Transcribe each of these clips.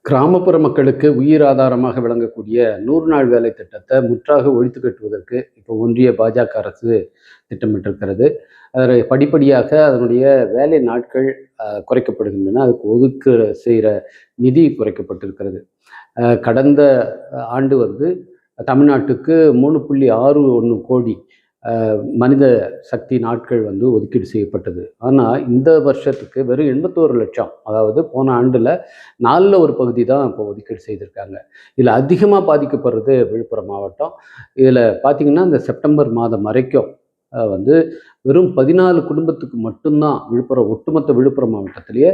கிராமப்புற மக்களுக்கு உயிர் ஆதாரமாக விளங்கக்கூடிய 100 நாள் வேலை திட்டத்தை முற்றாக ஒழித்து கட்டுவதற்கு இப்போ ஒன்றிய பாஜக அரசு திட்டமிட்டிருக்கிறது. அதில் படிப்படியாக அதனுடைய வேலை நாட்கள் குறைக்கப்படுகின்றன. அதுக்கு செய்கிற நிதி குறைக்கப்பட்டிருக்கிறது. கடந்த ஆண்டு தமிழ்நாட்டுக்கு 3.61 கோடி மனித சக்தி நாட்கள் ஒதுக்கீடு செய்யப்பட்டது. ஆனால் இந்த வருஷத்துக்கு வெறும் 81 லட்சம், அதாவது போன ஆண்டில் நாலில் ஒரு பகுதி தான் இப்போ ஒதுக்கீடு செய்திருக்காங்க. இதில் அதிகமாக பாதிக்கப்படுறது விழுப்புரம் மாவட்டம். இதில் பார்த்திங்கன்னா இந்த செப்டம்பர் மாதம் வரைக்கும் வெறும் 14 குடும்பத்துக்கு மட்டும்தான் ஒட்டுமொத்த விழுப்புரம் மாவட்டத்திலேயே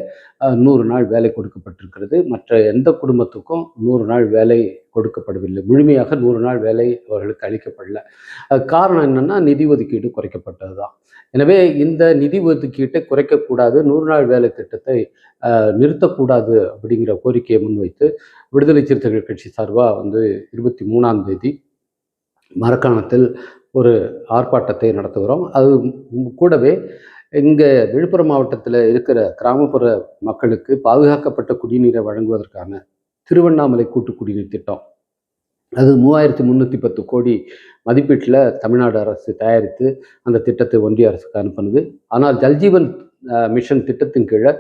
100 நாள் வேலை கொடுக்கப்பட்டிருக்கிறது. மற்ற எந்த குடும்பத்துக்கும் 100 நாள் வேலை கொடுக்கப்படவில்லை. முழுமையாக 100 நாள் வேலை அவர்களுக்கு அளிக்கப்படல. காரணம் என்னன்னா, நிதி ஒதுக்கீடு குறைக்கப்பட்டது தான். எனவே இந்த நிதி ஒதுக்கீட்டை குறைக்கக்கூடாது, 100 நாள் வேலை திட்டத்தை நிறுத்தக்கூடாது அப்படிங்கிற கோரிக்கையை முன்வைத்து விடுதலை சிறுத்தைகள் கட்சி சார்பாக 23ஆம் தேதி மரக்காணத்தில் ஒரு ஆர்ப்பாட்டத்தை நடத்துகிறோம். அது கூடவே இங்கே விழுப்புரம் மாவட்டத்தில் இருக்கிற கிராமப்புற மக்களுக்கு பாதுகாக்கப்பட்ட குடிநீரை வழங்குவதற்கான திருவண்ணாமலை கூட்டு குடிநீர் திட்டம், அது 3310 கோடி மதிப்பீட்டில் தமிழ்நாடு அரசு தயாரித்து அந்த திட்டத்தை ஒன்றிய அரசுக்கு அனுப்பினது. ஆனால் ஜல்ஜீவன் மிஷன் திட்டத்தின் கீழே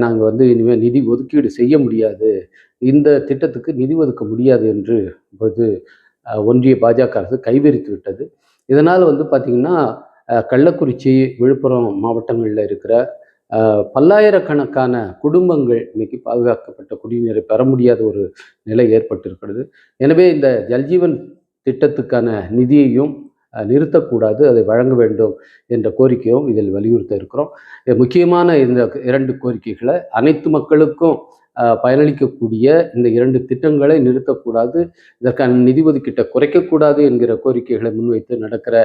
நாங்கள் இனிமேல் நிதி ஒதுக்கீடு செய்ய முடியாது, இந்த திட்டத்துக்கு நிதி ஒதுக்க முடியாது என்று இப்பொழுது ஒன்றிய பாஜக அரசு கைவிரித்து விட்டது. இதனால் பார்த்திங்கன்னா கள்ளக்குறிச்சி, விழுப்புரம் மாவட்டங்களில் இருக்கிற பல்லாயிரக்கணக்கான குடும்பங்கள் இன்னைக்கு பாதுகாக்கப்பட்ட குடிநீரை பெற முடியாத ஒரு நிலை ஏற்பட்டிருக்கிறது. எனவே இந்த ஜல்ஜீவன் திட்டத்துக்கான நிதியையும் நிறுத்தக்கூடாது, அதை வழங்க வேண்டும் என்ற கோரிக்கையும் இதில் வலியுறுத்த இருக்கிறோம். முக்கியமான இந்த 2 கோரிக்கைகளை அனைத்து மக்களுக்கும் பயனளிக்கக்கூடிய இந்த 2 திட்டங்களை நிறுத்தக்கூடாது, இதற்கான நிதி ஒதுக்கீட்டை குறைக்கக்கூடாது என்கிற கோரிக்கைகளை முன்வைத்து நடக்கிற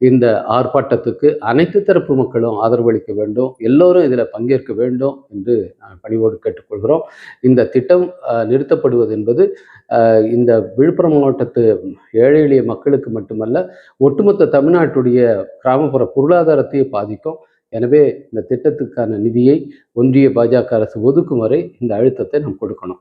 இந்த ஆர்ப்பாட்டத்துக்கு அனைத்து தரப்பு மக்களும் ஆதரவளிக்க வேண்டும், எல்லோரும் இதில் பங்கேற்க வேண்டும் என்று பணிவோடு கேட்டுக்கொள்கிறோம். இந்த திட்டம் நிறுத்தப்படுவது என்பது இந்த விழுப்புரம் மாவட்டத்து ஏழை எளிய மக்களுக்கு மட்டுமல்ல, ஒட்டுமொத்த தமிழ்நாட்டுடைய கிராமப்புற பொருளாதாரத்தையே பாதிக்கும். எனவே இந்த திட்டத்துக்கான நிதியை ஒன்றிய பாஜக அரசு ஒதுக்கும் வரை இந்த அழுத்தத்தை நாம் கொடுக்கணும்.